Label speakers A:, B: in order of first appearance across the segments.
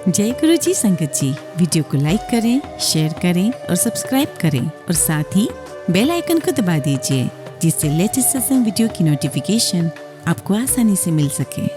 A: जय गुरु जी संगत जी, वीडियो को लाइक करें, शेयर करें और सब्सक्राइब करें और साथ ही बेल आइकन को दबा दीजिए जिससे लेटेस्ट सत्संग वीडियो की नोटिफिकेशन आपको आसानी से मिल सके।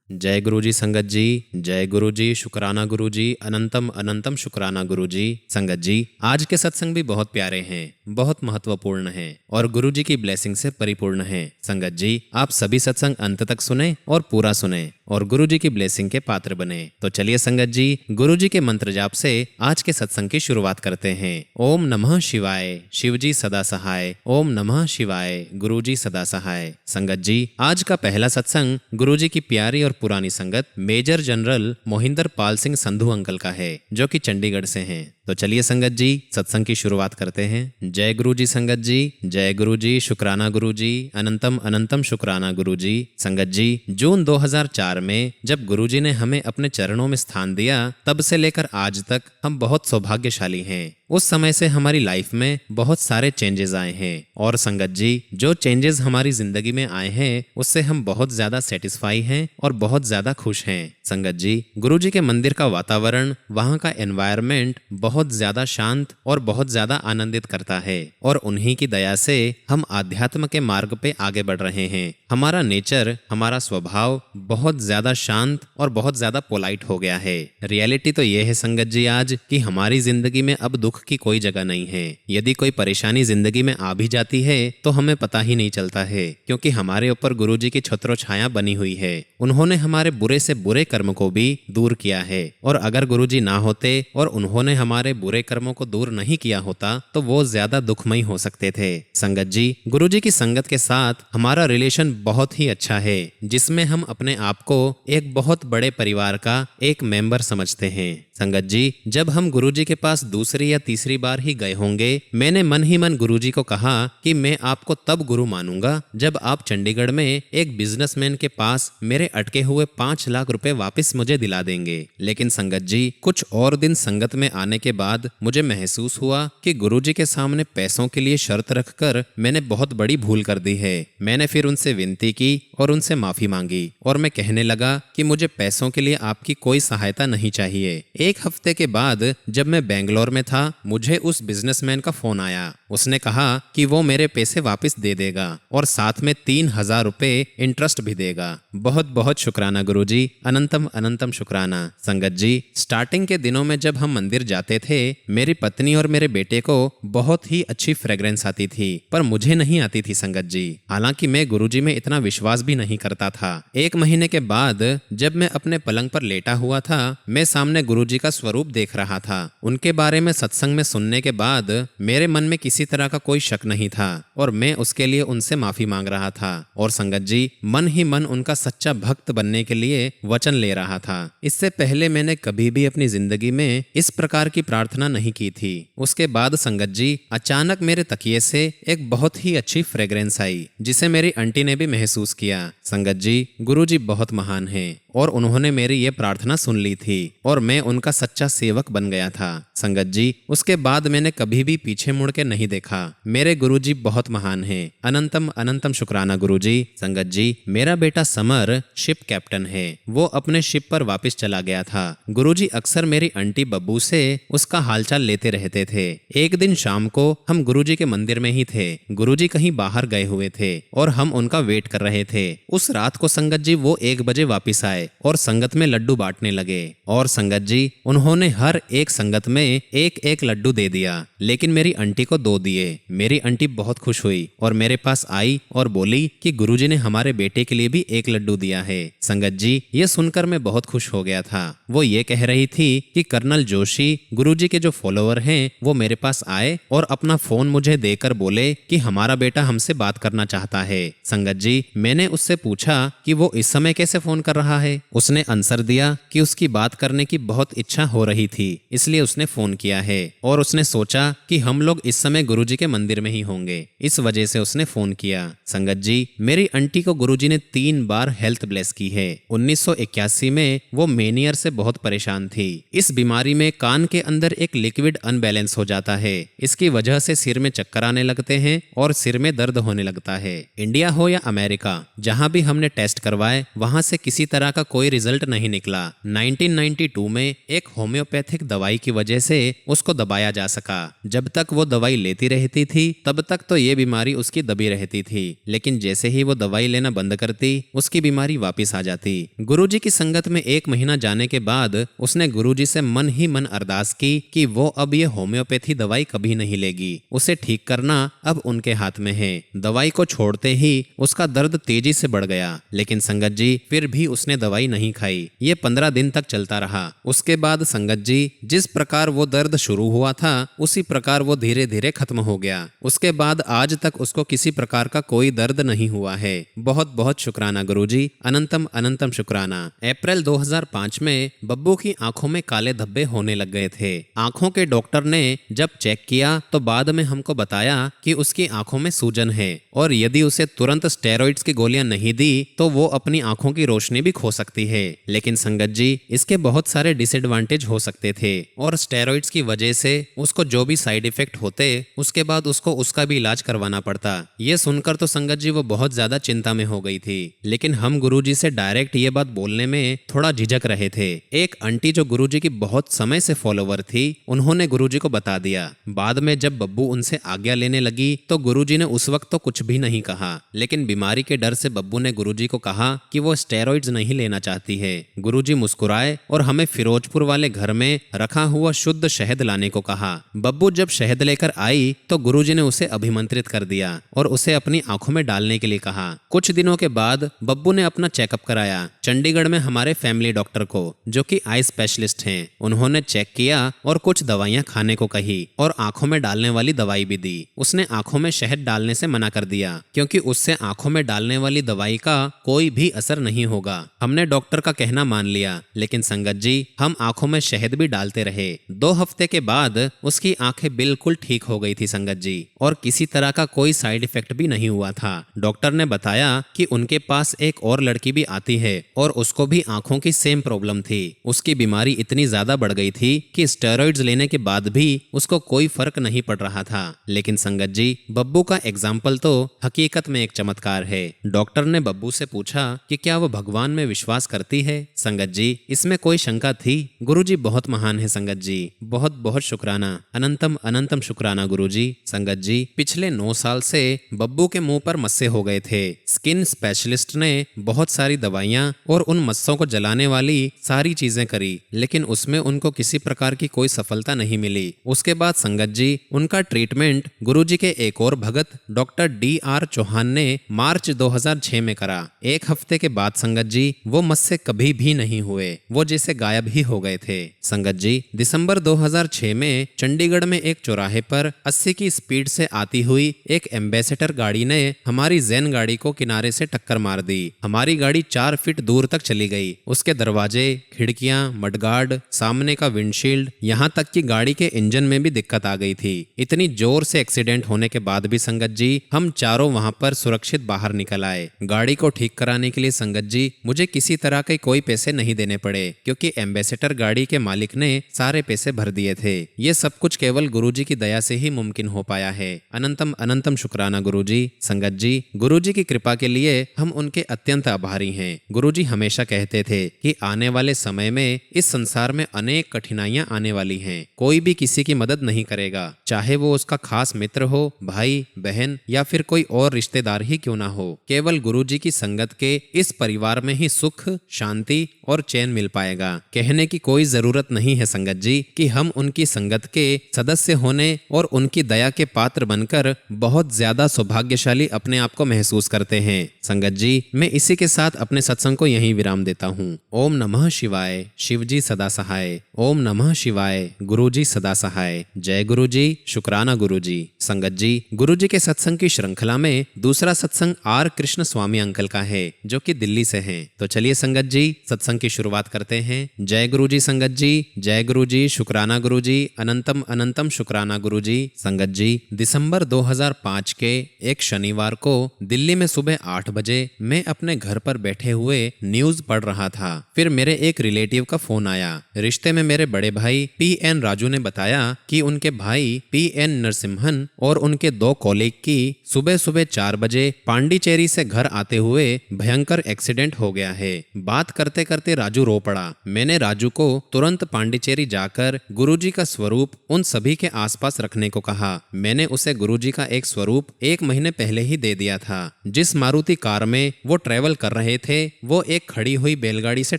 B: जय गुरु जी संगत जी, जय गुरु जी, शुक्राना गुरु जी, अनंतम अनंतम शुक्राना गुरु जी। संगत जी, आज के सत्संग भी बहुत प्यारे हैं, बहुत महत्वपूर्ण हैं और गुरु जी की ब्लेसिंग से परिपूर्ण हैं। संगत जी, आप सभी सत्संग अंत तक सुने और पूरा सुने और गुरु जी की ब्लेसिंग के पात्र बने। तो चलिए संगत जी, गुरु जी के मंत्र जाप से आज के सत्संग की शुरुआत करते हैं। ओम नमः शिवाय, शिव जी सदा सहाय। ओम नमः शिवाय, गुरु जी सदा सहाय। संगत जी, आज का पहला सत्संग गुरु जी की प्यारी और पुरानी संगत major general Mohinder Pal Singh Sandhu uncle का है, जो कि चंडीगढ़ से हैं। तो चलिए संगत जी, सत्संग की शुरुआत करते हैं। जय गुरु जी संगत जी, जय गुरु जी, शुक्राना गुरु जी, अनंतम अनंतम शुक्राना गुरु जी। संगत जी, जून 2004 में जब गुरु जी ने हमें अपने चरणों में स्थान दिया, तब से लेकर आज तक हम बहुत सौभाग्यशाली हैं। उस समय से हमारी लाइफ में बहुत सारे चेंजेस आए हैं और संगत जी, जो चेंजेस हमारी जिंदगी में आए हैं उससे हम बहुत ज्यादा सेटिस्फाई हैं और बहुत ज्यादा खुश हैं। संगत जी, गुरु जी के मंदिर का वातावरण, वहाँ का एनवायरनमेंट बहुत ज्यादा शांत और बहुत ज्यादा आनंदित करता है और उन्हीं की दया से हम आध्यात्म के मार्ग पे आगे बढ़ रहे हैं। हमारा नेचर, हमारा स्वभाव बहुत ज्यादा शांत और बहुत ज्यादा पोलाइट हो गया है। रियलिटी तो ये है संगत जी आज कि हमारी जिंदगी में अब दुख की कोई जगह नहीं है। यदि कोई परेशानी जिंदगी में आ भी जाती है तो हमें पता ही नहीं चलता है, क्योंकि हमारे ऊपर गुरु जी की छत्र छाया बनी हुई है। उन्होंने हमारे बुरे से बुरे कर्म को भी दूर किया है और अगर गुरु जी ना होते और उन्होंने हमारे बुरे कर्मों को दूर नहीं किया होता तो वो ज्यादा दुखमयी हो सकते थे। संगत जी, गुरु जी की संगत के साथ हमारा रिलेशन बहुत ही अच्छा है, जिसमें हम अपने आप को एक बहुत बड़े परिवार का एक मेंबर समझते हैं। संगत जी, जब हम गुरु जी के पास दूसरी या तीसरी बार ही गए होंगे, मैंने मन ही मन गुरु जी को कहा कि मैं आपको तब गुरु मानूंगा जब आप चंडीगढ़ में एक बिजनेसमैन के पास मेरे अटके हुए 5 लाख रुपए वापस मुझे दिला देंगे। लेकिन संगत जी, कुछ और दिन संगत में आने के बाद मुझे महसूस हुआ कि गुरु जी के सामने पैसों के लिए शर्त रखकर मैंने बहुत बड़ी भूल कर दी है। मैंने फिर उनसे विनती की और उनसे माफी मांगी और मैं कहने लगा कि मुझे पैसों के लिए आपकी कोई सहायता नहीं चाहिए। एक हफ्ते के बाद जब मैं बेंगलोर में था, मुझे उस बिजनेसमैन का फोन आया। उसने कहा कि वो मेरे पैसे वापस दे देगा और साथ में 3000 रुपए इंटरेस्ट भी देगा। बहुत बहुत शुक्राना गुरुजी, अनंतम अनंतम शुक्राना। संगत जी, स्टार्टिंग के दिनों में जब हम मंदिर जाते थे, मेरी पत्नी और मेरे बेटे को बहुत ही अच्छी फ्रेग्रेंस आती थी, पर मुझे नहीं आती थी संगत जी। हालांकि मैं गुरुजी में इतना विश्वास भी नहीं करता था। 1 महीने के बाद जब मैं अपने पलंग पर लेटा हुआ था, मैं सामने गुरुजी का स्वरूप देख रहा था। उनके बारे में सत्संग में सुनने के बाद मेरे मन में किसी तरह का कोई शक नहीं था और मैं उसके लिए उनसे माफी मांग रहा था और संगत जी, मन ही मन उनका सच्चा भक्त बनने के लिए वचन ले रहा था। इससे पहले मैंने कभी भी अपनी जिंदगी में इस प्रकार की प्रार्थना नहीं की थी। उसके बाद संगत जी, अचानक मेरे तकिए से एक बहुत ही अच्छी फ्रेग्रेंस आई, जिसे मेरी आंटी ने भी महसूस किया। संगत जी, गुरुजी बहुत महान हैं और उन्होंने मेरी ये प्रार्थना सुन ली थी और मैं उनका सच्चा सेवक बन गया था। संगत जी, उसके बाद मैंने कभी भी पीछे मुड़ के नहीं देखा। मेरे गुरुजी बहुत महान हैं। अनंतम अनंतम शुक्राना गुरुजी। संगत जी, मेरा बेटा समर शिप कैप्टन है। वो अपने शिप पर वापस चला गया था। गुरुजी अक्सर मेरी आंटी बब्बू से उसका हालचाल लेते रहते थे। एक दिन शाम को हम गुरुजी के मंदिर में ही थे। गुरुजी कहीं बाहर गए हुए थे और हम उनका वेट कर रहे थे। उस रात को संगत जी वो 1 बजे वापिस आए और संगत में लड्डू बांटने लगे और संगत जी, उन्होंने हर एक संगत में एक एक लड्डू दे दिया, लेकिन मेरी आंटी को 2 दिए। मेरी आंटी बहुत खुश हुई और मेरे पास आई और बोली कि गुरुजी ने हमारे बेटे के लिए भी 1 लड्डू दिया है। संगत जी, ये सुनकर मैं बहुत खुश हो गया था। वो ये कह रही थी कि कर्नल जोशी, गुरुजी के जो फॉलोअर हैं, वो मेरे पास आए और अपना फोन मुझे देकर बोले कि हमारा बेटा हमसे बात करना चाहता है। संगत जी, मैंने उससे पूछा कि वो इस समय कैसे फोन कर रहा है। उसने आंसर दिया कि उसकी बात करने की बहुत इच्छा हो रही थी, इसलिए उसने फोन किया है और उसने सोचा कि हम लोग इस समय गुरुजी के मंदिर में ही होंगे, इस वजह से उसने फोन किया। संगत जी, मेरी आंटी को गुरुजी ने 3 बार हेल्थ ब्लेस की है। 1981 में वो मेनियर से बहुत परेशान थी। इस बीमारी में कान के अंदर एक लिक्विड अनबैलेंस हो जाता है। इसकी वजह से सिर में चक्कर आने लगते हैं और सिर में दर्द होने लगता है। इंडिया हो या अमेरिका, जहां भी हमने टेस्ट करवाए, वहां से किसी तरह का कोई रिजल्ट नहीं निकला। 1992 में एक होम्योपैथिक दवाई की वजह से उसको दबाया जा सका। जब तक वो दवाई लेती रहती थी तब तक तो ये बीमारी उसकी दबी रहती थी, लेकिन जैसे ही वो दवाई लेना बंद करती उसकी बीमारी वापस आ जाती। गुरुजी की संगत में 1 महीना जाने के बाद उसने गुरुजी से मन ही मन अरदास की कि वो अब ये होम्योपैथी दवाई कभी नहीं लेगी, उसे ठीक करना अब उनके हाथ में है। दवाई को छोड़ते ही उसका दर्द तेजी से बढ़ गया, लेकिन संगत जी फिर भी उसने दवाई नहीं खाई। ये 15 दिन तक चलता रहा। उसके बाद संगत जी जिस प्रकार वो दर्द शुरू हुआ था उसी प्रकार वो धीरे धीरे खत्म हो गया। उसके बाद आज तक उसको किसी प्रकार का कोई दर्द नहीं हुआ है। बहुत बहुत शुक्राना गुरुजी, अनंतम अनंतम शुक्राना। अप्रैल 2005 में बब्बू की आंखों में काले धब्बे होने लग गए थे। आंखों के डॉक्टर ने जब चेक किया तो बाद में हमको बताया कि उसकी आंखों में सूजन है और यदि उसे तुरंत स्टेरॉइड्स की गोलियां नहीं दी तो वो अपनी आंखों की रोशनी भी खो सकती है। लेकिन संगत जी इसके बहुत सारे डिसएडवांटेज हो सकते थे और स्टेरॉइड्स की वजह से उसको जो भी साइड इफेक्ट होते उसके बाद उसको उसका भी इलाज करवाना पड़ता। ये सुनकर तो संगत जी वो बहुत ज्यादा चिंता में हो गई थी, लेकिन हम गुरुजी से डायरेक्ट ये बात बोलने में थोड़ा झिझक रहे थे। एक आंटी जो गुरुजी की बहुत समय से फॉलोवर थी उन्होंने गुरुजी को बता दिया। बाद में जब बब्बू उनसे आज्ञा लेने लगी तो गुरुजी ने उस वक्त तो कुछ भी नहीं कहा, लेकिन बीमारी के डर से बब्बू ने गुरुजी को कहा कि वो स्टेरॉइड्स नहीं लेना चाहती है। गुरुजी मुस्कुराए और हमें फिरोजपुर वाले घर में रखा हुआ शुद्ध शहद लाने को कहा। बब्बू जब शहद लेकर आई तो गुरुजी ने उसे अभिमंत्रित कर दिया और उसे अपनी आंखों में डालने के लिए कहा। कुछ दिनों के बाद बब्बू ने अपना चेकअप कराया चंडीगढ़ में हमारे फैमिली डॉक्टर को, जो कि आई स्पेशलिस्ट हैं। उन्होंने चेक किया और कुछ दवाइयां खाने को कही और आंखों में डालने वाली दवाई भी दी। उसने आंखों में शहद डालने से मना कर दिया क्योंकि उससे आंखों में डालने वाली दवाई का कोई भी असर नहीं होगा। हमने डॉक्टर का कहना मान लिया, लेकिन संगत जी हम आंखों में शहद भी डालते रहे। 2 हफ्ते के बाद उसकी आंखें बिल्कुल ठीक हो गई थी संगत जी, और किसी तरह का कोई साइड इफेक्ट भी नहीं हुआ था। डॉक्टर ने बताया कि उनके पास एक और लड़की भी आती है और उसको भी आंखों की सेम प्रॉब्लम थी। उसकी बीमारी इतनी ज्यादा बढ़ गई थी कि स्टेरॉइड्स लेने के बाद भी उसको कोई फर्क नहीं पड़ रहा था। लेकिन संगत जी बब्बू का एग्जाम्पल तो हकीकत में एक चमत्कार है। डॉक्टर ने बब्बू से पूछा कि क्या वो भगवान में विश्वास करती है। संगत जी इसमें कोई शंका थी। गुरुजी बहुत महान है संगत जी, बहुत बहुत शुक्राना, अनंतम अनंतम शुक्राना गुरुजी। संगत जी पिछले 9 साल से बब्बू के मुंह पर मस्से हो गए थे। स्किन स्पेशलिस्ट ने बहुत सारी दवाइयां और उन मस्सों को जलाने वाली सारी चीजें करी, लेकिन उसमें उनको किसी प्रकार की कोई सफलता नहीं मिली। उसके बाद संगत जी उनका ट्रीटमेंट गुरुजी के एक और भगत डॉक्टर DR चौहान ने मार्च 2006 में करा। 1 हफ्ते के बाद संगत जी वो मस्से कभी भी नहीं हुए, वो जैसे गायब ही हो गए थे। संगत जी दिसंबर 2006 में चंडीगढ़ में एक चौराहे पर 80 की स्पीड से आती हुई एक एम्बेसडर गाड़ी ने हमारी जैन गाड़ी को किनारे से टक्कर मार दी। हमारी गाड़ी 4 फीट दूर तक चली गई। उसके दरवाजे, खिड़कियां, मडगार्ड, सामने का विंडशील्ड, यहाँ तक कि गाड़ी के इंजन में भी दिक्कत आ गई थी। इतनी जोर से एक्सीडेंट होने के बाद भी संगत जी हम चारों वहां पर सुरक्षित बाहर निकल आए। गाड़ी को ठीक कराने के लिए संगत जी मुझे किसी तरह के कोई पैसे नहीं देने पड़े क्योंकि एम्बेसडर गाड़ी के मालिक ने सारे पैसे भर दिए थे। ये सब कुछ केवल गुरुजी की दया से ही मुमकिन हो पाया है। अनंतम अनंतम शुक्राना गुरुजी। संगत जी गुरुजी की कृपा के लिए हम उनके अत्यंत आभारी हैं। गुरुजी हमेशा कहते थे कि आने वाले समय में इस संसार में अनेक कठिनाइयां आने वाली हैं। कोई भी किसी की मदद नहीं करेगा, चाहे वो उसका खास मित्र हो, भाई बहन या फिर कोई और रिश्तेदार ही क्यों ना हो। केवल गुरुजी की संगत के इस परिवार में ही सुख, शांति और चैन मिल पाएगा। कहने की कोई जरूरत नहीं है संगत जी कि हम उनकी संगत के सदस्य होने और उनकी दया के पात्र बनकर बहुत ज्यादा सौभाग्यशाली अपने आप को महसूस करते हैं। संगत जी मैं इसी के साथ अपने सत्संग को यहीं विराम देता हूँ। ओम नमः शिवाय, शिवजी सदा सहाय। ओम नमः शिवाय, गुरुजी सदा सहाय। जय गुरुजी, शुक्राना गुरुजी। संगत जी गुरुजी के सत्संग की श्रृंखला में दूसरा सत्संग R कृष्ण स्वामी अंकल का है, जो कि दिल्ली से हैं। तो चलिए संगत जी सत्संग की शुरुआत करते हैं। जय गुरुजी संगत जी, जय गुरुजी, शुक्राना गुरुजी, अनंतम अनंतम शुक्राना गुरुजी। संगत जी दिसंबर 2005 के एक शनिवार को दिल्ली में सुबह 8 बजे मैं अपने घर पर बैठे हुए न्यूज पढ़ रहा था। फिर मेरे एक रिलेटिव का फोन आया। रिश्ते में मेरे बड़े भाई PN राजू ने बताया कि उनके भाई PN नरसिम्हन और उनके 2 कॉलीग की सुबह सुबह 4 बजे पांडिचेरी से घर आते हुए भयंकर एक्सीडेंट हो गया है। थे। बात करते करते राजू रो पड़ा। मैंने राजू को तुरंत पांडिचेरी जाकर गुरुजी का स्वरूप उन सभी के आसपास रखने को कहा। मैंने उसे गुरुजी का एक स्वरूप 1 महीने पहले ही दे दिया था। जिस मारुति कार में वो ट्रेवल कर रहे थे वो एक खड़ी हुई बैलगाड़ी से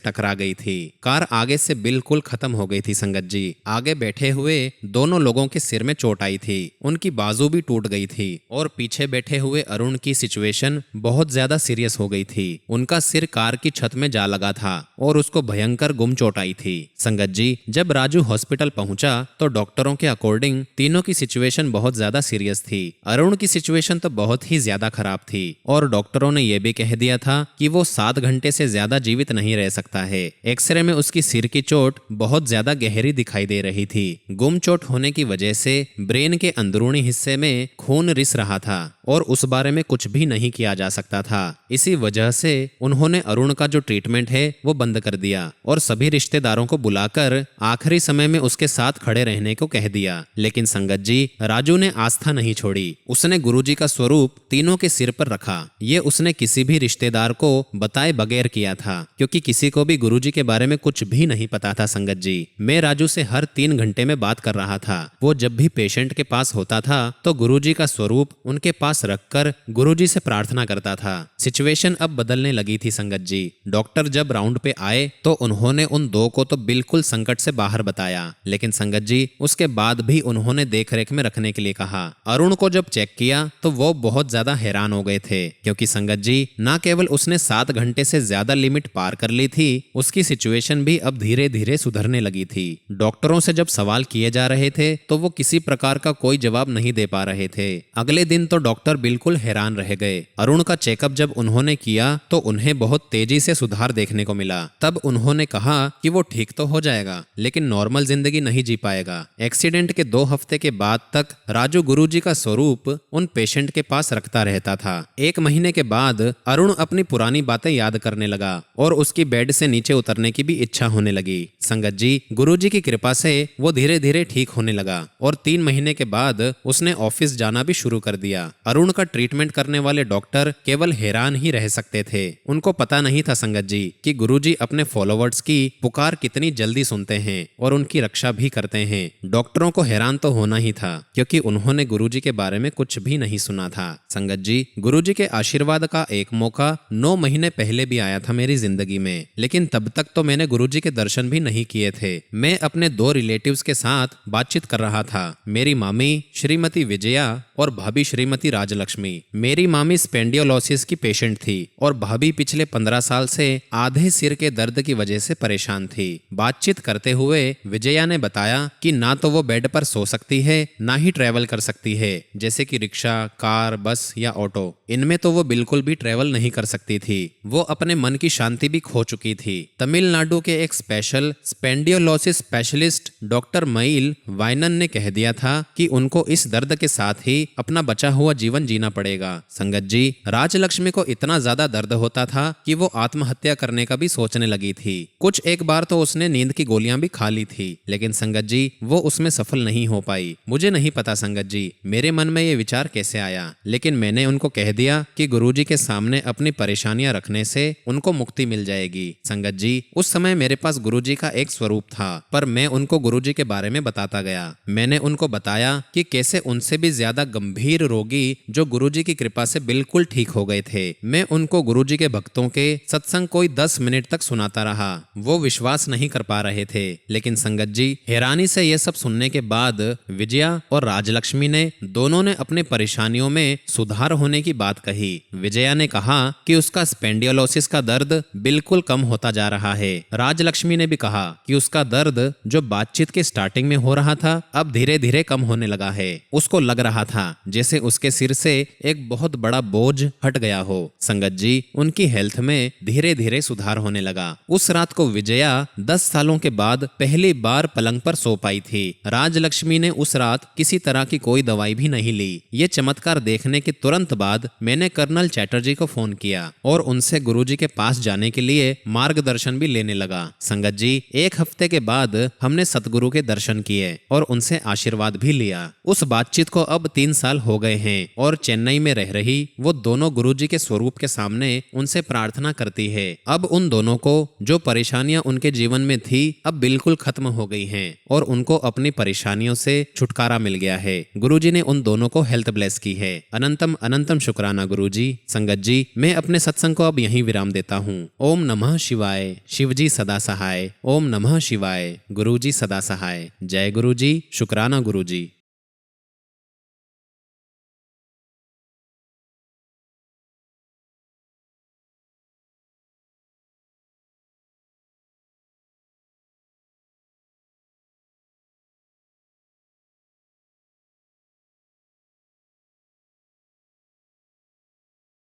B: टकरा गई थी। कार आगे से बिल्कुल खत्म हो गई थी संगत जी। आगे बैठे हुए दोनों लोगों के सिर में चोट आई थी, उनकी बाजू भी टूट गई थी और पीछे बैठे हुए अरुण की सिचुएशन बहुत ज्यादा सीरियस हो गई थी। उनका सिर कार की छत में जा लगा था और उसको भयंकर गुम चोट आई थी। संगत जी, जब राजू हॉस्पिटल पहुंचा तो डॉक्टरों के अकॉर्डिंग तीनों की सिचुएशन बहुत ज्यादा सीरियस थी। अरुण की सिचुएशन तो बहुत ही ज्यादा खराब थी और डॉक्टरों ने यह भी कह दिया था कि वो 7 घंटे से ज्यादा जीवित नहीं रह सकता है। एक्सरे में उसकी सिर की चोट बहुत ज्यादा गहरी दिखाई दे रही थी। गुम चोट होने की वजह से ब्रेन के अंदरूनी हिस्से में खून रिस रहा था और उस बारे में कुछ भी नहीं किया जा सकता था। इसी वजह से उन्होंने अरुण का जो ट्रीटमेंट है वो बंद कर दिया और सभी रिश्तेदारों को बुलाकर आखिरी समय में उसके साथ खड़े रहने को कह दिया। लेकिन संगत जी, राजू ने आस्था नहीं छोड़ी। उसने गुरुजी का स्वरूप तीनों के सिर पर रखा। ये उसने किसी भी रिश्तेदार को बताए बगैर किया था, क्योंकि किसी को भी गुरुजी के बारे में कुछ भी नहीं पता था। संगत जी, मैं राजू से हर 3 घंटे में बात कर रहा था। वो जब भी पेशेंट के पास होता था तो गुरुजी का स्वरूप उनके पास रखकर गुरुजी से प्रार्थना करता था। सिचुएशन अब बदलने लगी थी संगत जी। डॉक्टर जब राउंड पे आए तो उन्होंने उन 2 को तो बिल्कुल संकट से बाहर बताया, लेकिन संगत जी उसके बाद भी उन्होंने देखरेख में रखने के लिए कहा। अरुण को जब चेक किया तो वो बहुत ज्यादा हैरान हो गए थे, क्योंकि संगत जी न केवल उसने 7 घंटे से ज्यादा लिमिट पार कर ली थी, उसकी सिचुएशन भी अब धीरे धीरे सुधरने लगी थी। डॉक्टरों से जब सवाल किए जा रहे थे तो वो किसी प्रकार का कोई जवाब नहीं दे पा रहे थे। अगले दिन तो डॉक्टर बिल्कुल हैरान रह गए। अरुण का चेकअप जब उन्होंने किया तो उन्हें बहुत तेजी से सुधार देखने को मिला। तब उन्होंने कहा कि वो ठीक तो हो जाएगा, लेकिन नॉर्मल जिंदगी नहीं जी पाएगा। एक्सीडेंट के 2 हफ्ते के बाद तक राजू गुरुजी का स्वरूप उन पेशेंट के पास रखता रहता था। 1 महीने के बाद अरुण अपनी पुरानी बातें याद करने लगा और उसकी बेड से नीचे उतरने की भी इच्छा होने लगी। संगत जी, गुरुजी की कृपा से वो धीरे धीरे ठीक होने लगा और 3 महीने के बाद उसने ऑफिस जाना भी शुरू कर दिया। अरुण का ट्रीटमेंट करने वाले डॉक्टर केवल हैरान ही रह सकते थे। उनको पता नहीं था संगत जी कि गुरुजी अपने फॉलोवर्स की पुकार कितनी जल्दी सुनते हैं और उनकी रक्षा भी करते हैं। डॉक्टरों को हैरान तो होना ही था, क्योंकि उन्होंने गुरुजी के बारे में कुछ भी नहीं सुना था। संगत जी, गुरुजी के आशीर्वाद का एक मौका 9 महीने पहले भी आया था मेरी जिंदगी में, लेकिन तब तक तो मैंने गुरुजी के दर्शन भी नहीं किए थे। मैं अपने 2 रिलेटिव्स के साथ बातचीत कर रहा था। मेरी मामी श्रीमती विजया और भाभी श्रीमती राजलक्ष्मी। मेरी मामी स्पेंडियोलोसिस की पेशेंट थी और भाभी पिछले 15 साल से आधे सिर के दर्द की वजह से परेशान थी। बातचीत करते हुए विजया ने बताया कि ना तो वो बेड पर सो सकती है, ना ही ट्रेवल कर सकती है, जैसे कि रिक्शा, कार, बस या ऑटो। इनमें तो वो बिल्कुल भी ट्रेवल नहीं कर सकती थी। वो अपने मन की शांति भी खो चुकी थी। तमिलनाडु के एक स्पेशल स्पेंडियोलोसिस स्पेशलिस्ट डॉक्टर मईल वाइनन ने कह दिया था कि उनको इस दर्द के साथ ही अपना बचा हुआ जीवन जीना पड़ेगा। संगत जी, राजलक्ष्मी को इतना ज्यादा दर्द होता था कि वो आत्महत्या करने का भी सोचने लगी थी। कुछ एक बार तो उसने नींद की गोलियां भी खा ली थी, लेकिन संगत जी वो उसमें सफल नहीं हो पाई। मुझे नहीं पता संगत जी मेरे मन में ये विचार कैसे आया, लेकिन मैंने उनको कह दिया कि गुरुजी के सामने अपनी परेशानियां रखने से उनको मुक्ति मिल जाएगी। संगत जी, उस समय मेरे पास गुरुजी का एक स्वरूप था, पर मैं उनको गुरुजी के बारे में बताता गया। मैंने उनको बताया कि कैसे उनसे भी ज्यादा गंभीर रोगी जो गुरुजी की कृपा से बिल्कुल ठीक हो गए थे। मैं उनको गुरुजी के भक्तों के सत्संग कोई 10 मिनट तक सुनाता रहा। वो विश्वास नहीं कर पा रहे थे, लेकिन संगत जी हैरानी से यह सब सुनने के बाद विजया और राजलक्ष्मी ने दोनों ने अपने परेशानियों में सुधार होने की बात कही। विजया ने कहा कि उसका स्पेंडियोलोसिस का दर्द बिल्कुल कम होता जा रहा है। राजलक्ष्मी ने भी कहा कि उसका दर्द जो बातचीत के स्टार्टिंग में हो रहा था अब धीरे धीरे कम होने लगा है। उसको लग रहा था जैसे उसके सिर से एक बहुत बड़ा बोझ हट गया हो। संगत जी, उनकी हेल्थ में धीरे धीरे सुधार होने लगा। उस रात को विजया 10 सालों के बाद पहली बार पलंग पर सो पाई थी। राजलक्ष्मी ने उस रात किसी तरह की कोई दवाई भी नहीं ली। ये चमत्कार देखने के तुरंत बाद मैंने कर्नल चैटर्जी को फोन किया और उनसे गुरुजी के पास जाने के लिए मार्गदर्शन भी लेने लगा। संगत जी, 1 हफ्ते के बाद हमने सतगुरु के दर्शन किए और उनसे आशीर्वाद भी लिया। उस बातचीत को अब 3 साल हो गए हैं और चेन्नई में रह रही वो दोनों गुरुजी के स्वरूप के सामने उनसे प्रार्थना करती है। अब उन दोनों को जो परेशानियां उनके जीवन में थी अब बिल्कुल खत्म हो गई हैं और उनको अपनी परेशानियों से छुटकारा मिल गया है। गुरुजी ने उन दोनों को हेल्थ ब्लेस की है। अनंतम अनंतम शुक्राना गुरुजी। संगत जी, मैं अपने सत्संग को अब यहीं विराम देता हूँ। ओम नमः शिवाय। शिवजी सदा सहाय। ओम नमः शिवाय। गुरुजी सदा सहाय। जय गुरुजी। शुक्राना गुरुजी।